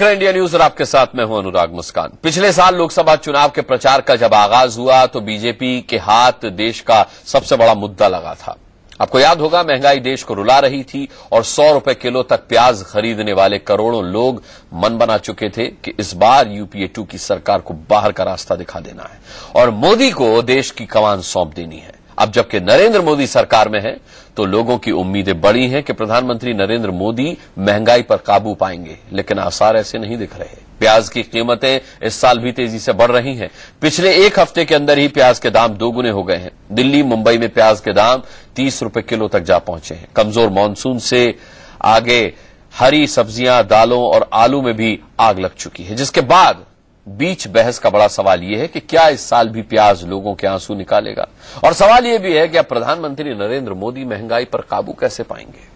देख रहे हैं इंडिया न्यूज और आपके साथ मैं हूं अनुराग मुस्कान। पिछले साल लोकसभा चुनाव के प्रचार का जब आगाज हुआ तो बीजेपी के हाथ देश का सबसे बड़ा मुद्दा लगा था। आपको याद होगा, महंगाई देश को रुला रही थी और 100 रुपए किलो तक प्याज खरीदने वाले करोड़ों लोग मन बना चुके थे कि इस बार यूपीए 2 की सरकार को बाहर का रास्ता दिखा देना है और मोदी को देश की कमान सौंप देनी है। अब जबकि नरेंद्र मोदी सरकार में है तो लोगों की उम्मीदें बड़ी हैं कि प्रधानमंत्री नरेंद्र मोदी महंगाई पर काबू पाएंगे, लेकिन आसार ऐसे नहीं दिख रहे। प्याज की कीमतें इस साल भी तेजी से बढ़ रही हैं। पिछले एक हफ्ते के अंदर ही प्याज के दाम दोगुने हो गए हैं। दिल्ली, मुंबई में प्याज के दाम 30 रुपए किलो तक जा पहुंचे हैं। कमजोर मानसून से आगे हरी सब्जियां, दालों और आलू में भी आग लग चुकी है, जिसके बाद बीच बहस का बड़ा सवाल यह है कि क्या इस साल भी प्याज लोगों के आंसू निकालेगा। और सवाल यह भी है कि अब प्रधानमंत्री नरेंद्र मोदी महंगाई पर काबू कैसे पाएंगे।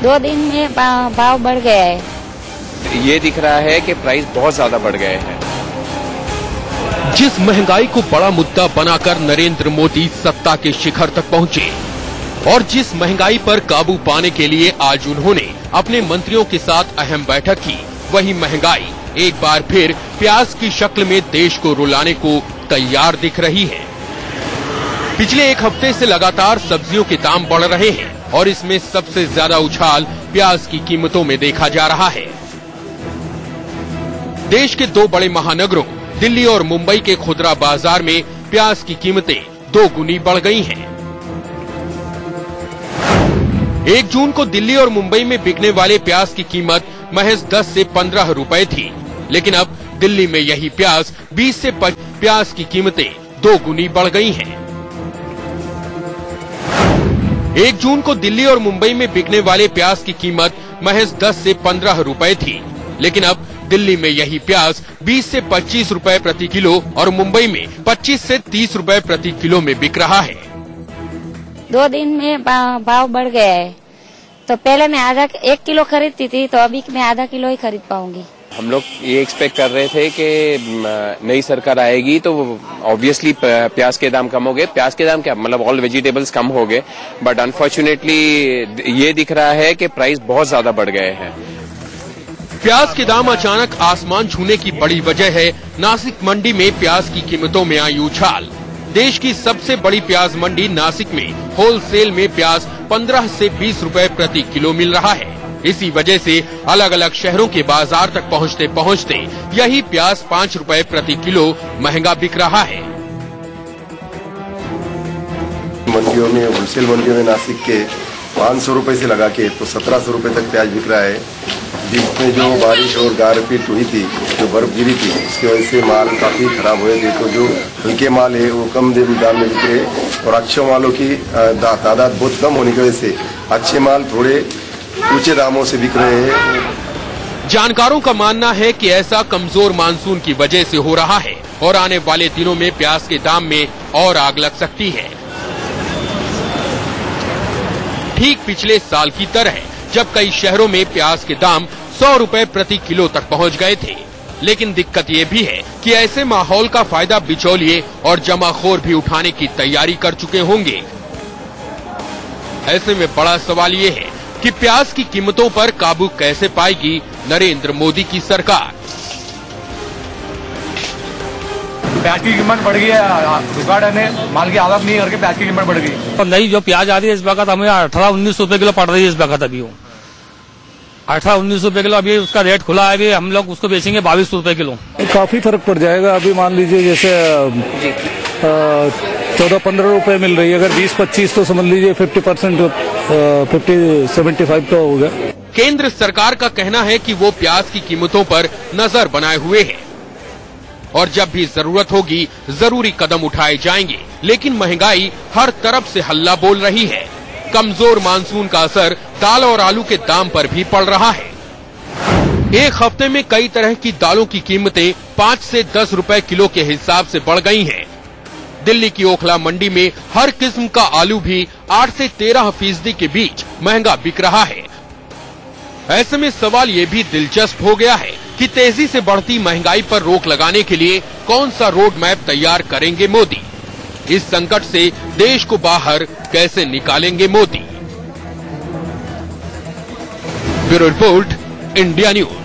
दो दिन में भाव बढ़ गया है। ये दिख रहा है कि प्राइस बहुत ज्यादा बढ़ गए हैं। जिस महंगाई को बड़ा मुद्दा बनाकर नरेंद्र मोदी सत्ता के शिखर तक पहुंचे और जिस महंगाई पर काबू पाने के लिए आज उन्होंने अपने मंत्रियों के साथ अहम बैठक की, वही महंगाई एक बार फिर प्याज की शक्ल में देश को रुलाने को तैयार दिख रही है। पिछले एक हफ्ते से लगातार सब्जियों के दाम बढ़ रहे हैं और इसमें सबसे ज्यादा उछाल प्याज की कीमतों में देखा जा रहा है। देश के दो बड़े महानगरों दिल्ली और मुंबई के खुदरा बाजार में प्याज की कीमतें 2 गुनी बढ़ गई हैं। 1 जून को दिल्ली और मुंबई में बिकने वाले प्याज की कीमत महज 10 से 15 रुपए थी, लेकिन अब दिल्ली में यही प्याज 20 से 25 प्याज की कीमतें 2 गुनी बढ़ गई हैं। 1 जून को दिल्ली और मुंबई में बिकने वाले प्याज की कीमत महज 10 से 15 रुपए थी, लेकिन अब दिल्ली में यही प्याज 20 से 25 रुपए प्रति किलो और मुंबई में 25 से 30 रुपए प्रति किलो में बिक रहा है। 2 दिन में भाव बढ़ गया है। तो पहले मैं 1 किलो खरीदती थी, तो अभी मैं आधा किलो ही खरीद पाऊंगी। हम लोग ये एक्सपेक्ट कर रहे थे कि नई सरकार आएगी तो ऑब्वियसली प्याज के दाम कम हो गए। प्याज के दाम क्या, मतलब ऑल वेजिटेबल्स कम हो गए, बट अनफॉर्चुनेटली ये दिख रहा है कि प्राइस बहुत ज्यादा बढ़ गए हैं। प्याज के दाम अचानक आसमान छूने की बड़ी वजह है नासिक मंडी में प्याज की कीमतों में आई उछाल। देश की सबसे बड़ी प्याज मंडी नासिक में होलसेल में प्याज 15 से 20 रुपए प्रति किलो मिल रहा है। इसी वजह से अलग अलग शहरों के बाजार तक पहुंचते पहुंचते यही प्याज 5 रुपए प्रति किलो महंगा बिक रहा है। मंडियों में, होलसेल मंडियों में नासिक के 500 रुपए से लगा के तो 1700 रुपए तक प्याज बिक रहा है। बीच में जो बारिश और गारपीट हुई थी, जो बर्फ गिरी थी, उसकी वजह से माल काफी खराब हुए थे। तो जो हल्के माल है वो कम दाम में बिक रहे और अच्छे मालों की तादाद बहुत कम होने की वजह से अच्छे माल थोड़े ऊंचे दामों से बिक रहे हैं। जानकारों का मानना है कि ऐसा कमजोर मानसून की वजह से हो रहा है और आने वाले दिनों में प्याज के दाम में और आग लग सकती है। ठीक पिछले साल की तरह जब कई शहरों में प्याज के दाम 100 रुपए प्रति किलो तक पहुंच गए थे, लेकिन दिक्कत ये भी है कि ऐसे माहौल का फायदा बिचौलिए और जमाखोर भी उठाने की तैयारी कर चुके होंगे। ऐसे में बड़ा सवाल ये है कि प्याज की कीमतों पर काबू कैसे पाएगी नरेंद्र मोदी की सरकार। प्याज की कीमत बढ़ गई है, दुकान ने माल की आवक नहीं करके प्याज की कीमत बढ़ गई। तो नई जो प्याज आ रही है इस वक्त हमें 18-19 रुपए किलो पड़ रही है इस वक्त। अभी वो 18-19 रुपए किलो अभी उसका रेट खुला है। अभी हम लोग उसको बेचेंगे 22 रुपए किलो। काफी फर्क पड़ जाएगा। अभी मान लीजिए जैसे 14-15 रुपए मिल रही है, अगर 20-25 तो समझ लीजिए 50%, 50-75 तो हो गया। केंद्र सरकार का कहना है कि वो प्याज की कीमतों पर नजर बनाए हुए है और जब भी जरूरत होगी जरूरी कदम उठाए जाएंगे, लेकिन महंगाई हर तरफ से हल्ला बोल रही है। कमजोर मानसून का असर दाल और आलू के दाम पर भी पड़ रहा है। एक हफ्ते में कई तरह की दालों की कीमतें 5 से 10 रुपए किलो के हिसाब से बढ़ गई हैं। दिल्ली की ओखला मंडी में हर किस्म का आलू भी 8 से 13% के बीच महंगा बिक रहा है। ऐसे में सवाल ये भी दिलचस्प हो गया है कि तेजी से बढ़ती महंगाई पर रोक लगाने के लिए कौन सा रोड मैप तैयार करेंगे मोदी। इस संकट से देश को बाहर कैसे निकालेंगे Modi. Bureau report, India news.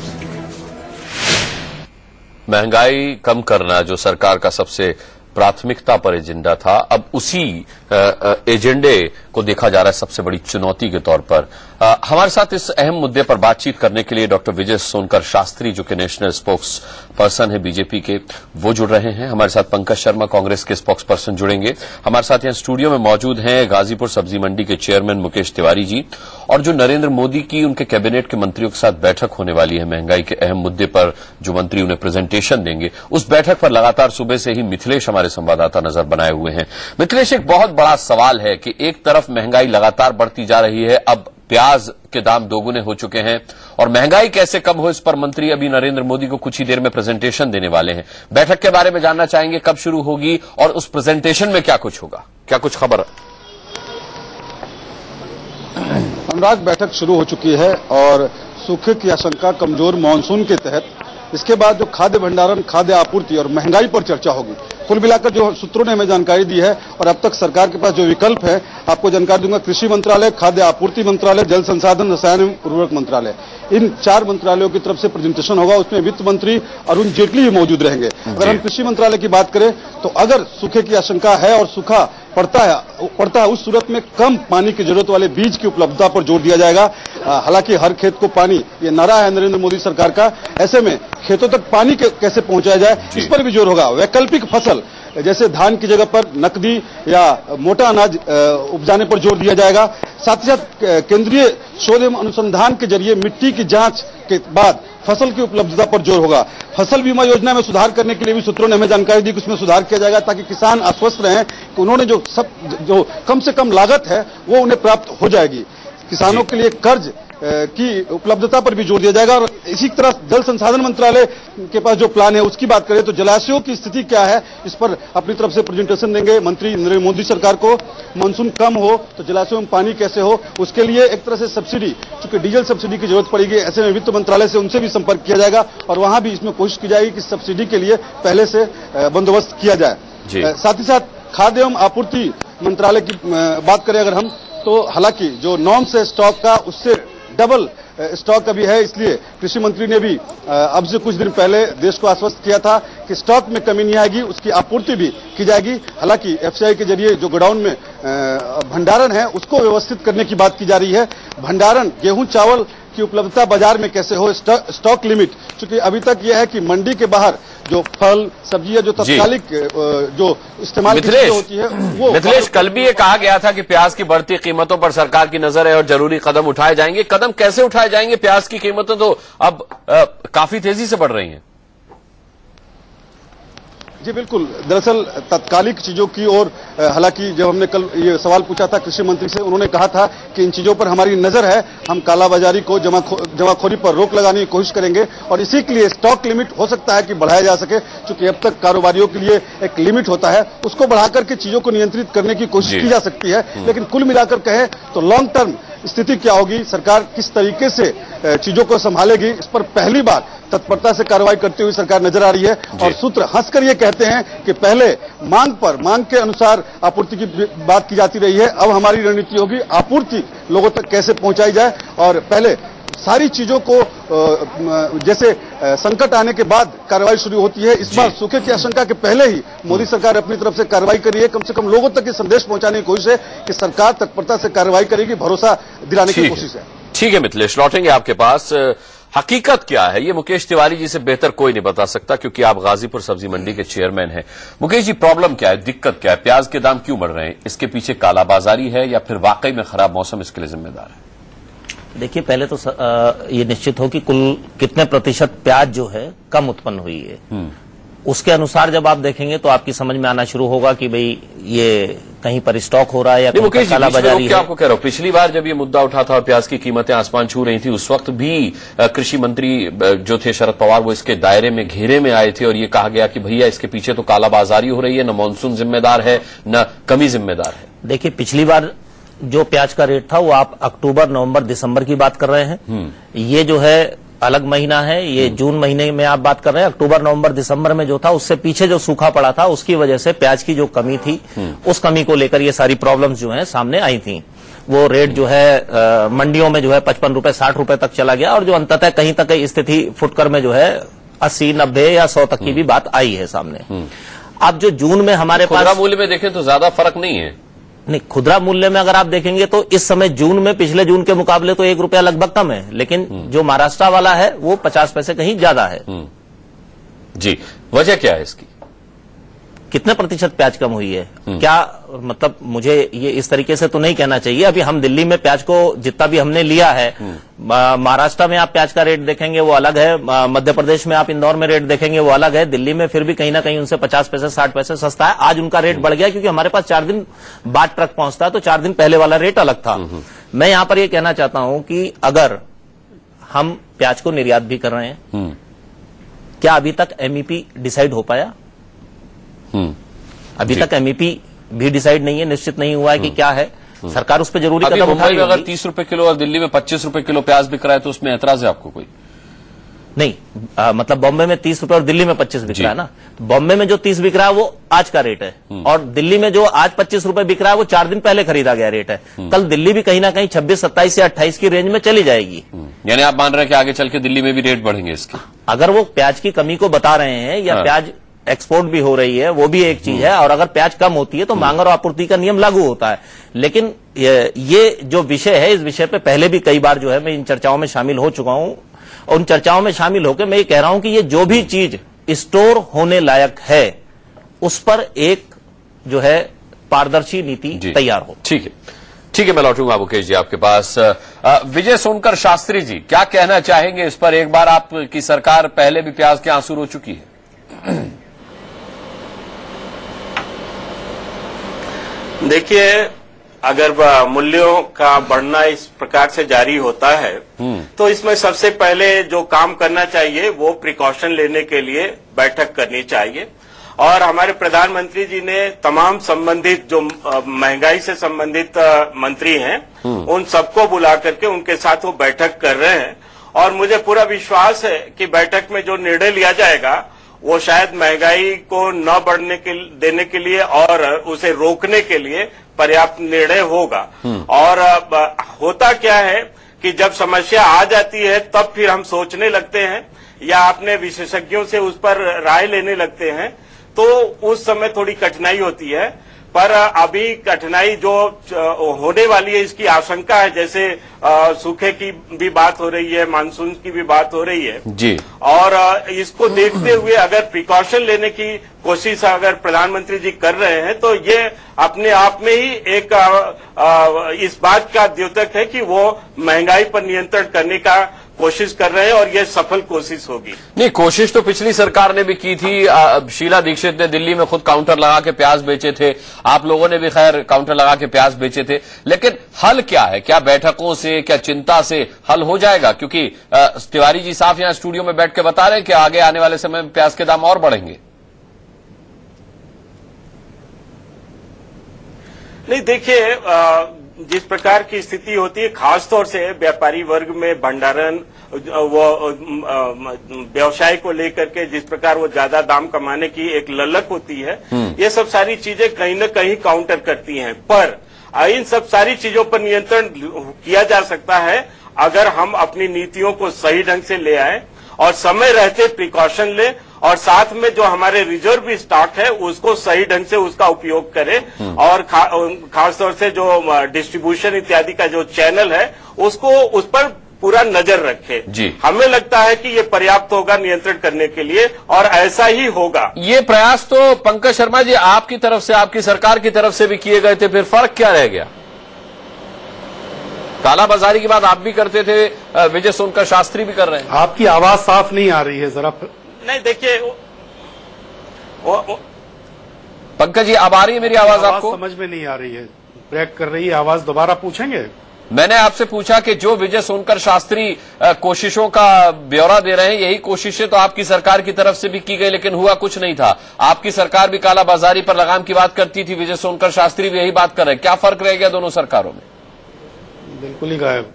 महंगाई कम करना जो सरकार का सबसे प्राथमिकता पर एजेंडा था, अब उसी एजेंडे को देखा जा रहा है सबसे बड़ी चुनौती के तौर पर। हमारे साथ इस अहम मुद्दे पर बातचीत करने के लिए डॉक्टर विजय सोनकर शास्त्री, जो कि नेशनल स्पोक्स पर्सन है बीजेपी के, वो जुड़ रहे हैं। हमारे साथ पंकज शर्मा, कांग्रेस के स्पोक्स पर्सन, जुड़ेंगे। हमारे साथ यहां स्टूडियो में मौजूद हैं गाजीपुर सब्जी मंडी के चेयरमैन मुकेश तिवारी जी, और जो नरेंद्र मोदी की उनके कैबिनेट के मंत्रियों के साथ बैठक होने वाली है महंगाई के अहम मुद्दे पर, जो मंत्री उन्हें प्रेजेंटेशन देंगे, उस बैठक पर लगातार सुबह से ही मिथिलेश हमारे संवाददाता नजर बनाए हुए हैं। मिथिलेश, एक बहुत बड़ा सवाल है कि एक तरफ महंगाई लगातार बढ़ती जा रही है, अब प्याज के दाम दोगुने हो चुके हैं, और महंगाई कैसे कम हो इस पर मंत्री अभी नरेंद्र मोदी को कुछ ही देर में प्रेजेंटेशन देने वाले हैं। बैठक के बारे में जानना चाहेंगे, कब शुरू होगी और उस प्रेजेंटेशन में क्या कुछ होगा, क्या कुछ खबर? अनुराग, बैठक शुरू हो चुकी है और सूखे की आशंका, कमजोर मानसून के तहत इसके बाद जो खाद्य भंडारण, खाद्य आपूर्ति और महंगाई पर चर्चा होगी। कुल मिलाकर जो सूत्रों ने हमें जानकारी दी है और अब तक सरकार के पास जो विकल्प है, आपको जानकारी दूंगा। कृषि मंत्रालय, खाद्य आपूर्ति मंत्रालय, जल संसाधन, रसायन एवं उर्वरक मंत्रालय, इन 4 मंत्रालयों की तरफ से प्रेजेंटेशन होगा। उसमें वित्त मंत्री अरुण जेटली भी मौजूद रहेंगे। अगर हम कृषि मंत्रालय की बात करें तो अगर सूखे की आशंका है और सूखा पड़ता है उस सूरत में कम पानी की जरूरत वाले बीज की उपलब्धता पर जोर दिया जाएगा। हालांकि हर खेत को पानी, ये नारा है नरेंद्र मोदी सरकार का, ऐसे में खेतों तक पानी कैसे पहुंचाया जाए, इस पर भी जोर होगा। वैकल्पिक फसल जैसे धान की जगह पर नकदी या मोटा अनाज उपजाने पर जोर दिया जाएगा। साथ ही साथ केंद्रीय शोध एवं अनुसंधान के जरिए मिट्टी की जांच के बाद फसल की उपलब्धता पर जोर होगा। फसल बीमा योजना में सुधार करने के लिए भी सूत्रों ने हमें जानकारी दी कि उसमें सुधार किया जाएगा ताकि किसान आश्वस्त रहें कि उन्होंने जो कम से कम लागत है वो उन्हें प्राप्त हो जाएगी। किसानों के लिए कर्ज की उपलब्धता पर भी जोर दिया जाएगा। और इसी तरह जल संसाधन मंत्रालय के पास जो प्लान है उसकी बात करें तो जलाशयों की स्थिति क्या है, इस पर अपनी तरफ से प्रेजेंटेशन देंगे मंत्री नरेंद्र मोदी सरकार को। मानसून कम हो तो जलाशयों में पानी कैसे हो, उसके लिए एक तरह से सब्सिडी, चूंकि डीजल सब्सिडी की जरूरत पड़ेगी, ऐसे में वित्त मंत्रालय से उनसे भी संपर्क किया जाएगा और वहां भी इसमें कोशिश की जाएगी कि सब्सिडी के लिए पहले से बंदोबस्त किया जाए। साथ ही साथ खाद्य एवं आपूर्ति मंत्रालय की बात करें अगर हम, तो हालांकि जो नॉर्म्स है स्टॉक का, उससे डबल स्टॉक अभी है, इसलिए कृषि मंत्री ने भी अब से कुछ दिन पहले देश को आश्वस्त किया था कि स्टॉक में कमी नहीं आएगी, उसकी आपूर्ति भी की जाएगी। हालांकि एफसीआई के जरिए जो गोडाउन में भंडारण है उसको व्यवस्थित करने की बात की जा रही है। भंडारण, गेहूं चावल की उपलब्धता बाजार में कैसे हो, स्टॉक लिमिट, क्योंकि अभी तक यह है कि मंडी के बाहर जो फल सब्जियां जो तत्कालिक जो इस्तेमाल की होती है वो। मिथिलेश, कल भी ये कहा गया था कि प्याज की बढ़ती कीमतों पर सरकार की नजर है और जरूरी कदम उठाए जाएंगे। कदम कैसे उठाए जाएंगे? प्याज की कीमतें तो अब काफी तेजी से बढ़ रही हैं। जी बिल्कुल, दरअसल तत्कालिक चीजों की और, हालांकि जब हमने कल ये सवाल पूछा था कृषि मंत्री से, उन्होंने कहा था कि इन चीजों पर हमारी नजर है, हम कालाबाजारी को, जमाखोरी पर रोक लगाने की कोशिश करेंगे और इसी के लिए स्टॉक लिमिट हो सकता है कि बढ़ाया जा सके, क्योंकि अब तक कारोबारियों के लिए एक लिमिट होता है, उसको बढ़ाकर के चीजों को नियंत्रित करने की कोशिश की जा सकती है। लेकिन कुल मिलाकर कहें तो लॉन्ग टर्म स्थिति क्या होगी, सरकार किस तरीके से चीजों को संभालेगी, इस पर पहली बार तत्परता से कार्रवाई करती हुई सरकार नजर आ रही है। और सूत्र हंसकर ये कहते हैं कि पहले मांग के अनुसार आपूर्ति की बात की जाती रही है, अब हमारी रणनीति होगी आपूर्ति लोगों तक कैसे पहुंचाई जाए। और पहले सारी चीजों को, जैसे संकट आने के बाद कार्रवाई शुरू होती है, इस बार सूखे की आशंका के पहले ही मोदी सरकार अपनी तरफ से कार्रवाई कर रही है। कम से कम लोगों तक ये संदेश पहुंचाने की कोशिश है कि सरकार तत्परता से कार्रवाई करेगी, भरोसा दिलाने की कोशिश है। ठीक है मिथिलेश, लौटेंगे आपके पास। हकीकत क्या है ये मुकेश तिवारी जी से बेहतर कोई नहीं बता सकता, क्योंकि आप गाजीपुर सब्जी मंडी के चेयरमैन हैं। मुकेश जी, प्रॉब्लम क्या है, दिक्कत क्या है, प्याज के दाम क्यों बढ़ रहे हैं? इसके पीछे कालाबाजारी है या फिर वाकई में खराब मौसम इसके लिए जिम्मेदार है? देखिए, पहले तो ये निश्चित हो कि कुल कितने प्रतिशत प्याज जो है कम उत्पन्न हुई है, उसके अनुसार जब आप देखेंगे तो आपकी समझ में आना शुरू होगा कि भाई ये कहीं पर स्टॉक हो रहा है या कहीं कालाबाजारी है। आपको कह रहा हूं, पिछली बार जब ये मुद्दा उठा था और प्याज की कीमतें आसमान छू रही थी, उस वक्त भी कृषि मंत्री जो थे शरद पवार, वो इसके दायरे में, घेरे में आए थे और ये कहा गया कि भैया इसके पीछे तो कालाबाजारी हो रही है, न मानसून जिम्मेदार है न कमी जिम्मेदार है। देखिए, पिछली बार जो प्याज का रेट था वो आप अक्टूबर, नवंबर, दिसंबर की बात कर रहे हैं। ये जो है अलग महीना है, ये जून महीने में आप बात कर रहे हैं। अक्टूबर, नवंबर, दिसंबर में जो था उससे पीछे जो सूखा पड़ा था उसकी वजह से प्याज की जो कमी थी उस कमी को लेकर ये सारी प्रॉब्लम्स जो है सामने आई थी। वो रेट जो है मंडियों में जो है 55 रुपए 60 रुपए तक चला गया और जो अंततः कहीं तक स्थिति फुटकर में जो है 80, 90 या 100 तक की भी बात आई है सामने। अब जो जून में हमारे पास खुदरा मूल्य में देखें तो ज्यादा फर्क नहीं है। नहीं, खुदरा मूल्य में अगर आप देखेंगे तो इस समय जून में पिछले जून के मुकाबले तो 1 रुपया लगभग कम है, लेकिन जो महाराष्ट्र वाला है वो 50 पैसे कहीं ज्यादा है। जी, वजह क्या है इसकी? कितने प्रतिशत प्याज कम हुई है? क्या मतलब मुझे ये इस तरीके से तो नहीं कहना चाहिए। अभी हम दिल्ली में प्याज को जितना भी हमने लिया है, महाराष्ट्र में आप प्याज का रेट देखेंगे वो अलग है, मध्य प्रदेश में आप इंदौर में रेट देखेंगे वो अलग है, दिल्ली में फिर भी कहीं ना कहीं उनसे 50 पैसे 60 पैसे सस्ता है। आज उनका रेट बढ़ गया क्योंकि हमारे पास 4 दिन बाद ट्रक पहुंचता है, तो 4 दिन पहले वाला रेट अलग था। मैं यहां पर यह कहना चाहता हूं कि अगर हम प्याज को निर्यात भी कर रहे हैं, क्या अभी तक एमईपी डिसाइड हो पाया? अभी तक एमईपी भी डिसाइड नहीं है, निश्चित नहीं हुआ है कि क्या है। सरकार उस पर जरूरी कदम उठा रही है। अगर 30 रुपए किलो और दिल्ली में 25 रुपए किलो प्याज बिक रहा है तो उसमें ऐतराज है आपको कोई? नहीं, मतलब बॉम्बे में 30 रुपए और दिल्ली में 25 बिक रहा है ना। बॉम्बे में जो 30 बिक रहा है वो आज का रेट है और दिल्ली में जो आज 25 रुपए बिक रहा है वो 4 दिन पहले खरीदा गया रेट है। कल दिल्ली भी कहीं ना कहीं 26, 27 या 28 की रेंज में चली जाएगी। यानी आप मान रहे हैं कि आगे चल के दिल्ली में भी रेट बढ़ेंगे इसके? अगर वो प्याज की कमी को बता रहे हैं या प्याज एक्सपोर्ट भी हो रही है, वो भी एक चीज है, और अगर प्याज कम होती है तो मांग और आपूर्ति का नियम लागू होता है। लेकिन ये जो विषय है, इस विषय पे पहले भी कई बार जो है मैं इन चर्चाओं में शामिल हो चुका हूं। उन चर्चाओं में शामिल होकर मैं ये कह रहा हूं कि ये जो भी चीज स्टोर होने लायक है उस पर एक जो है पारदर्शी नीति तैयार हो। ठीक है, ठीक है, मैं लौटूंगा मुकेश जी आपके पास। विजय सोनकर शास्त्री जी, क्या कहना चाहेंगे इस पर? एक बार आपकी सरकार पहले भी प्याज के आंसू रो चुकी है। देखिए, अगर मूल्यों का बढ़ना इस प्रकार से जारी होता है तो इसमें सबसे पहले जो काम करना चाहिए वो प्रिकॉशन लेने के लिए बैठक करनी चाहिए। और हमारे प्रधानमंत्री जी ने तमाम संबंधित जो महंगाई से संबंधित मंत्री हैं उन सबको बुला करके उनके साथ वो बैठक कर रहे हैं। और मुझे पूरा विश्वास है कि बैठक में जो निर्णय लिया जाएगा वो शायद महंगाई को न बढ़ने के देने के लिए और उसे रोकने के लिए पर्याप्त निर्णय होगा। और होता क्या है कि जब समस्या आ जाती है तब फिर हम सोचने लगते हैं या अपने विशेषज्ञों से उस पर राय लेने लगते हैं, तो उस समय थोड़ी कठिनाई होती है। पर अभी कठिनाई जो होने वाली है इसकी आशंका है, जैसे सूखे की भी बात हो रही है, मानसून की भी बात हो रही है जी। और इसको देखते हुए अगर प्रिकॉशन लेने की कोशिश अगर प्रधानमंत्री जी कर रहे हैं तो ये अपने आप में ही एक इस बात का द्योतक है कि वो महंगाई पर नियंत्रण करने का कोशिश कर रहे हैं और ये सफल कोशिश होगी। नहीं, कोशिश तो पिछली सरकार ने भी की थी। शीला दीक्षित ने दिल्ली में खुद काउंटर लगा के प्याज बेचे थे, आप लोगों ने भी खैर काउंटर लगा के प्याज बेचे थे। लेकिन हल क्या है? क्या बैठकों से, क्या चिंता से हल हो जाएगा? क्योंकि तिवारी जी साफ यहां स्टूडियो में बैठ के बता रहे हैं कि आगे आने वाले समय में प्याज के दाम और बढ़ेंगे। नहीं, देखिए, जिस प्रकार की स्थिति होती है खासतौर से व्यापारी वर्ग में भंडारण वो व्यवसाय को लेकर के जिस प्रकार वो ज्यादा दाम कमाने की एक ललक होती है, ये सब सारी चीजें कहीं न कहीं काउंटर करती हैं। पर इन सब सारी चीजों पर नियंत्रण किया जा सकता है अगर हम अपनी नीतियों को सही ढंग से ले आए और समय रहते प्रिकॉशन ले और साथ में जो हमारे रिजर्व स्टॉक है उसको सही ढंग से उसका उपयोग करें और खासतौर से जो डिस्ट्रीब्यूशन इत्यादि का जो चैनल है उसको उस पर पूरा नजर रखे। हमें लगता है कि ये पर्याप्त होगा नियंत्रण करने के लिए और ऐसा ही होगा। ये प्रयास तो पंकज शर्मा जी आपकी तरफ से, आपकी सरकार की तरफ से भी किए गए थे, फिर फर्क क्या रह गया? कालाबाजारी की बात आप भी करते थे, विजय सोनकर शास्त्री भी कर रहे हैं। आपकी आवाज साफ नहीं आ रही है, जरा। नहीं, देखिए, पंकज जी अब आ रही है मेरी आवाज आपको? समझ में नहीं आ रही है, ब्रेक कर रही है आवाज, दोबारा पूछेंगे? मैंने आपसे पूछा कि जो विजय सोनकर शास्त्री कोशिशों का ब्यौरा दे रहे हैं, यही कोशिशें तो आपकी सरकार की तरफ से भी की गई, लेकिन हुआ कुछ नहीं था। आपकी सरकार भी कालाबाजारी पर लगाम की बात करती थी, विजय सोनकर शास्त्री भी यही बात कर रहे हैं। क्या फर्क रह गया दोनों सरकारों में? बिल्कुल ही गायब।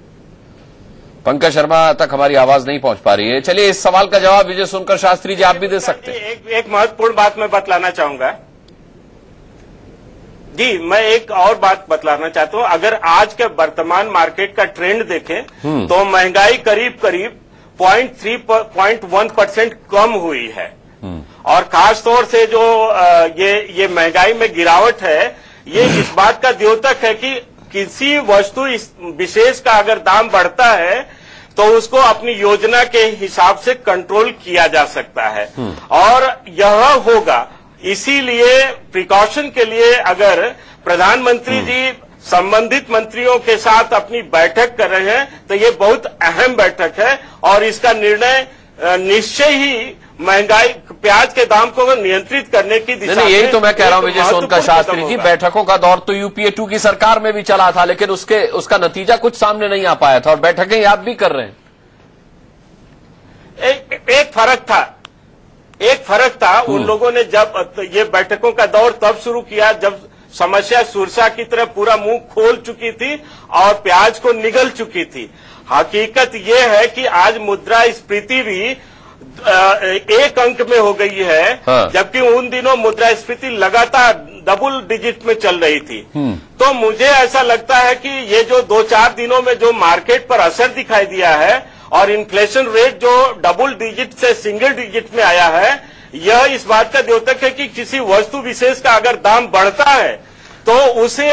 पंकज शर्मा तक हमारी आवाज नहीं पहुंच पा रही है। चलिए, इस सवाल का जवाब विजय सोनकर शास्त्री जी आप भी दे सकते हैं। एक महत्वपूर्ण बात मैं बतलाना चाहूंगा जी। मैं एक और बात बतलाना चाहता हूं। अगर आज के वर्तमान मार्केट का ट्रेंड देखें तो महंगाई करीब 0.1% कम हुई है। और खासतौर से जो ये महंगाई में गिरावट है, ये इस बात का द्योतक है कि किसी वस्तु विशेष का अगर दाम बढ़ता है तो उसको अपनी योजना के हिसाब से कंट्रोल किया जा सकता है। और यह होगा, इसीलिए प्रिकॉशन के लिए अगर प्रधानमंत्री जी संबंधित मंत्रियों के साथ अपनी बैठक कर रहे हैं तो ये बहुत अहम बैठक है और इसका निर्णय निश्चय ही महंगाई, प्याज के दाम को नियंत्रित करने की दिशा में। यही तो मैं कह रहा हूं विजय सोनकर शास्त्री जी, बैठकों का दौर तो यूपीए 2 की सरकार में भी चला था, लेकिन उसका नतीजा कुछ सामने नहीं आ पाया था और बैठकें याद भी कर रहे हैं। एक फर्क था उन लोगों ने जब ये बैठकों का दौर तब शुरू किया जब समस्या सुरसा की तरह पूरा मुंह खोल चुकी थी और प्याज को निगल चुकी थी। हकीकत ये है कि आज मुद्रास्फीति भी एक अंक में हो गई है। हाँ। जबकि उन दिनों मुद्रास्फीति लगातार डबल डिजिट में चल रही थी। तो मुझे ऐसा लगता है कि ये जो 2-4 दिनों में जो मार्केट पर असर दिखाई दिया है और इन्फ्लेशन रेट जो डबल डिजिट से सिंगल डिजिट में आया है, यह इस बात का द्योतक है कि किसी वस्तु विशेष का अगर दाम बढ़ता है तो उसे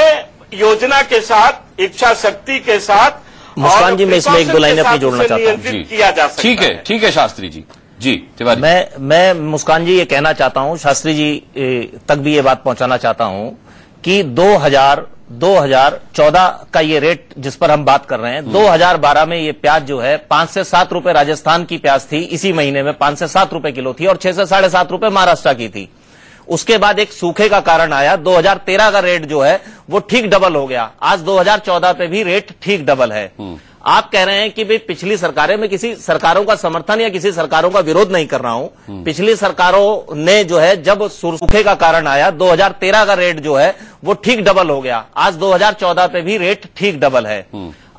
योजना के साथ, इच्छा शक्ति के साथ, मुस्कान जी मैं इसमें एक दो लाइनें अपनी जोड़ना चाहता हूँ। किया जा सकता है। ठीक है शास्त्री जी। जी तिवारी, मैं मुस्कान जी ये कहना चाहता हूँ, शास्त्री जी तक भी ये बात पहुंचाना चाहता हूँ कि 2014 का ये रेट जिस पर हम बात कर रहे हैं, 2012 में ये प्याज जो है 5 से 7 रुपए राजस्थान की प्याज थी, इसी महीने में 5 से 7 रुपए किलो थी और 6 से 7.5 रुपए महाराष्ट्र की थी। उसके बाद एक सूखे का कारण आया, 2013 का रेट जो है वो ठीक डबल हो गया। आज 2014 पे भी रेट ठीक डबल है। आप कह रहे हैं कि भाई पिछली सरकारें, में किसी सरकारों का समर्थन या किसी सरकारों का विरोध नहीं कर रहा हूं। पिछली सरकारों ने जो है जब सूखे का कारण आया, 2013 का रेट जो है वो ठीक डबल हो गया। आज 2014 पे भी रेट ठीक डबल है।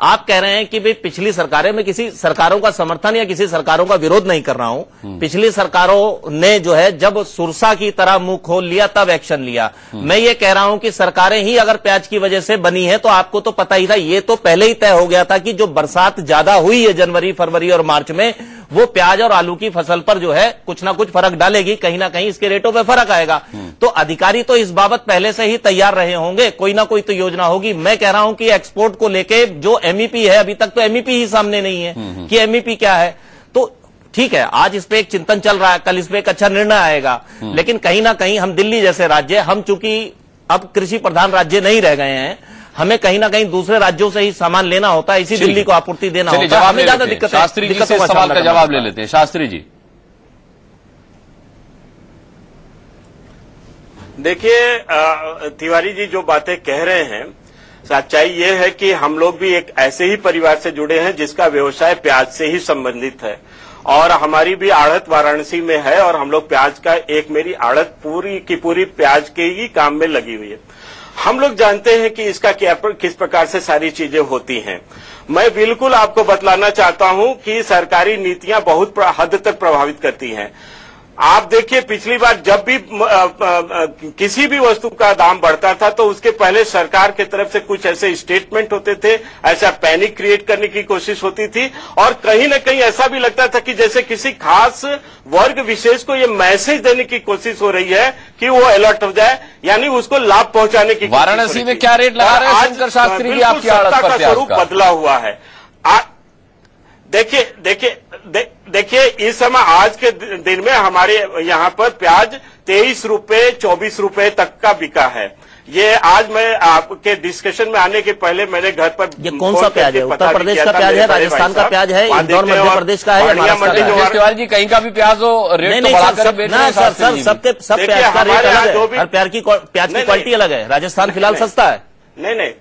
आप कह रहे हैं कि भाई पिछली सरकारें, में किसी सरकारों का समर्थन या किसी सरकारों का विरोध नहीं कर रहा हूं। पिछली सरकारों ने जो है जब सुरसा की तरह मुंह खोल लिया तब एक्शन लिया। मैं ये कह रहा हूं कि सरकारें ही अगर प्याज की वजह से बनी है तो आपको तो पता ही था, ये तो पहले ही तय हो गया था कि जो बरसात ज्यादा हुई है जनवरी, फरवरी और मार्च में, वो प्याज और आलू की फसल पर जो है कुछ ना कुछ फर्क डालेगी, कहीं ना कहीं इसके रेटों पे फर्क आएगा। तो अधिकारी तो इस बाबत पहले से ही तैयार रहे होंगे, कोई ना कोई तो योजना होगी। मैं कह रहा हूं कि एक्सपोर्ट को लेके जो एमईपी है, अभी तक तो एमईपी ही सामने नहीं है कि एमईपी क्या है। तो ठीक है, आज इस पे एक चिंतन चल रहा है, कल इस पे एक अच्छा निर्णय आएगा, लेकिन कहीं ना कहीं हम दिल्ली जैसे राज्य, हम चूंकि अब कृषि प्रधान राज्य नहीं रह गए हैं, हमें कहीं ना कहीं दूसरे राज्यों से ही सामान लेना होता है, इसी दिल्ली को आपूर्ति देना होता है, हमें ज्यादा दिक्कत है। शास्त्री जी से सवाल का जवाब ले लेते हैं। शास्त्री जी देखिए, तिवारी जी जो बातें कह रहे हैं, सच्चाई ये है कि हम लोग भी एक ऐसे ही परिवार से जुड़े हैं जिसका व्यवसाय प्याज से ही संबंधित है और हमारी भी आड़त वाराणसी में है और हम लोग प्याज का, एक मेरी आड़त पूरी की पूरी प्याज के ही काम में लगी हुई है। हम लोग जानते हैं कि इसका किस प्रकार से सारी चीजें होती हैं। मैं बिल्कुल आपको बतलाना चाहता हूं कि सरकारी नीतियां बहुत हद तक प्रभावित करती हैं। आप देखिए, पिछली बार जब भी किसी भी वस्तु का दाम बढ़ता था तो उसके पहले सरकार की तरफ से कुछ ऐसे स्टेटमेंट होते थे, ऐसा पैनिक क्रिएट करने की कोशिश होती थी और कहीं न कहीं ऐसा भी लगता था कि जैसे किसी खास वर्ग विशेष को ये मैसेज देने की कोशिश हो रही है कि वो अलर्ट हो जाए, यानी उसको लाभ पहुंचाने की। वाराणसी में क्या रेट लगा रहे हैं शंकर शास्त्री जी? आपकी आड़त पर प्याज स्वरूप बदला हुआ है। देखिए इस समय आज के दिन में हमारे यहाँ पर प्याज 23 रुपए 24 रुपए तक का बिका है। ये आज मैं आपके डिस्कशन में आने के पहले मेरे घर पर, ये कौन सा प्याज है? उत्तर प्रदेश का प्याज है, राजस्थान का प्याज है, इंदौर मध्य प्रदेश का है, तिवारी जी कहीं का भी प्याज हो, रेट तो बढ़ाकर बेच रहे हैं। सर सब प्याज का रेट अलग है, हर प्याज की क्वालिटी अलग है। राजस्थान फिलहाल सस्ता है। नहीं,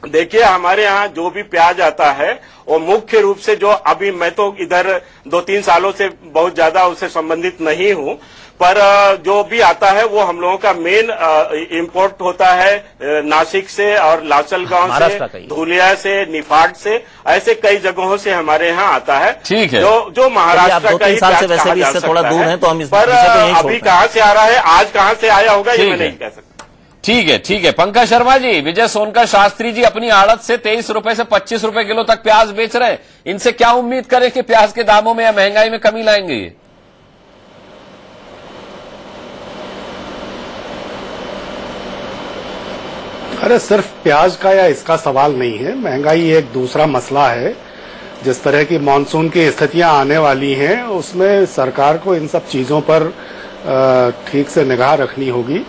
देखिए, हमारे यहाँ जो भी प्याज आता है वो मुख्य रूप से जो अभी मैं तो इधर 2-3 सालों से बहुत ज्यादा उससे संबंधित नहीं हूँ, पर जो भी आता है वो हम लोगों का मेन इंपोर्ट होता है नासिक से और लाचलगांव से, धुलिया से, निफाड से, ऐसे कई जगहों से हमारे यहाँ आता है। ठीक है, जो महाराष्ट्र का ही प्याज कहा जा सकता है, पर अभी कहाँ से आ रहा है, आज कहाँ से आया होगा ये मैं नहीं कह सकता। ठीक है। पंकज शर्मा जी, विजय सोनकर शास्त्री जी अपनी आड़त से 23 रुपए से 25 रुपए किलो तक प्याज बेच रहे हैं। इनसे क्या उम्मीद करें कि प्याज के दामों में या महंगाई में कमी लाएंगे ये? अरे सिर्फ प्याज का या इसका सवाल नहीं है, महंगाई एक दूसरा मसला है। जिस तरह की मानसून की स्थितियां आने वाली हैं उसमें सरकार को इन सब चीजों पर ठीक से निगाह रखनी होगी।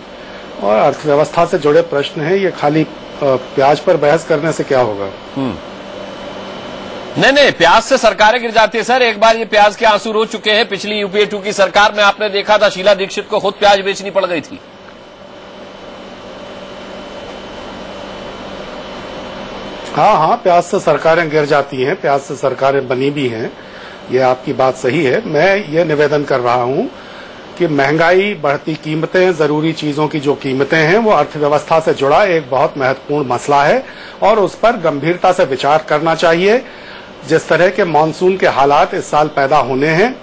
और अर्थव्यवस्था से जुड़े प्रश्न हैं, ये खाली प्याज पर बहस करने से क्या होगा। नहीं, प्याज से सरकारें गिर जाती है सर। एक बार ये प्याज के आंसू रो चुके हैं। पिछली यूपीए 2 की सरकार में आपने देखा था शीला दीक्षित को खुद प्याज बेचनी पड़ गई थी। हाँ, प्याज से सरकारें गिर जाती हैं, प्याज से सरकारें बनी भी हैं, ये आपकी बात सही है। मैं ये निवेदन कर रहा हूं कि महंगाई, बढ़ती कीमतें, जरूरी चीजों की जो कीमतें हैं वो अर्थव्यवस्था से जुड़ा एक बहुत महत्वपूर्ण मसला है और उस पर गंभीरता से विचार करना चाहिए। जिस तरह के मानसून के हालात इस साल पैदा होने हैं,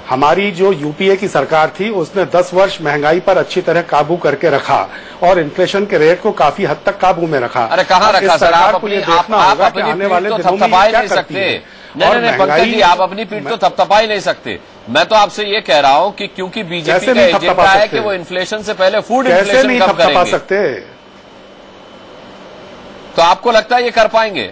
हमारी जो यूपीए की सरकार थी उसने 10 वर्ष महंगाई पर अच्छी तरह काबू करके रखा और इन्फ्लेशन के रेट को काफी हद तक काबू में रखा। अरे कहाँ रखा सर, आप अपनी आने वाले दिनों में क्या करती है। नहीं, पंकज जी, आप अपनी पीठ तो थपथपा ही नहीं सकते। मैं तो आपसे ये कह रहा हूं कि क्योंकि बीजेपी का एजेंडा है कि वो इन्फ्लेशन से पहले फूड इन्फ्लेशन कम करेंगे, सकते तो आपको लगता है ये कर पाएंगे?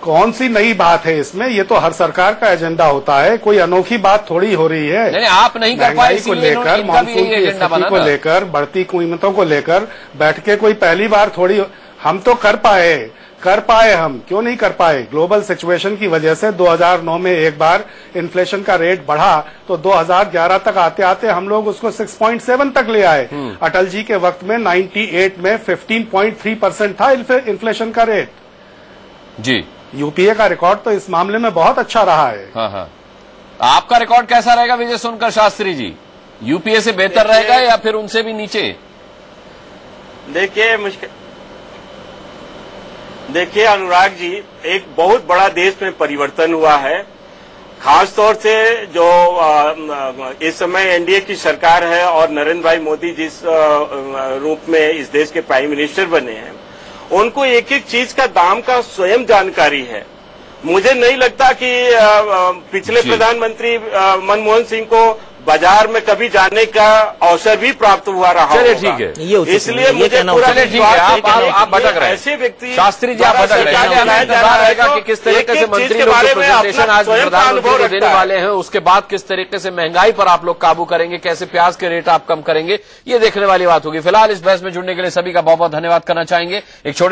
कौन सी नई बात है इसमें? ये तो हर सरकार का एजेंडा होता है, कोई अनोखी बात थोड़ी हो रही है। नहीं, आप नहीं कर पाए को लेकर, मानसून की स्थिति को लेकर, बढ़ती कीमतों को लेकर बैठ के कोई पहली बार थोड़ी। हम तो कर पाए, हम क्यों नहीं कर पाए? ग्लोबल सिचुएशन की वजह से 2009 में एक बार इन्फ्लेशन का रेट बढ़ा तो 2011 तक आते आते हम लोग उसको 6.7 तक ले आए। अटल जी के वक्त में 98 में 15.3% था इन्फ्लेशन का रेट। जी, यूपीए का रिकॉर्ड तो इस मामले में बहुत अच्छा रहा है। हाँ। आपका रिकॉर्ड कैसा रहेगा विजय सोनकर शास्त्री जी? यूपीए से बेहतर रहेगा या फिर उनसे भी नीचे? देखिए अनुराग जी, एक बहुत बड़ा देश में परिवर्तन हुआ है। खास तौर से जो इस समय एनडीए की सरकार है और नरेंद्र भाई मोदी जिस रूप में इस देश के प्राइम मिनिस्टर बने हैं, उनको एक एक चीज का दाम का स्वयं जानकारी है। मुझे नहीं लगता कि पिछले प्रधानमंत्री मनमोहन सिंह को बाजार में कभी जाने का अवसर भी प्राप्त हुआ रहा होगा। ठीक है, इसलिए मुझे पूरा आप भटक रहे हैं। ऐसे व्यक्ति शास्त्री जी, आप भटक रहे हैं कि किस तरीके से मंत्री लोग जो प्रेजेंटेशन आज प्रधानमंत्री को देने वाले हैं, उसके बाद किस तरीके से महंगाई पर आप लोग काबू करेंगे, कैसे प्याज के रेट आप कम करेंगे, ये देखने वाली बात होगी। फिलहाल इस बहस में जुड़ने के लिए सभी का बहुत बहुत धन्यवाद करना चाहेंगे। एक छोटे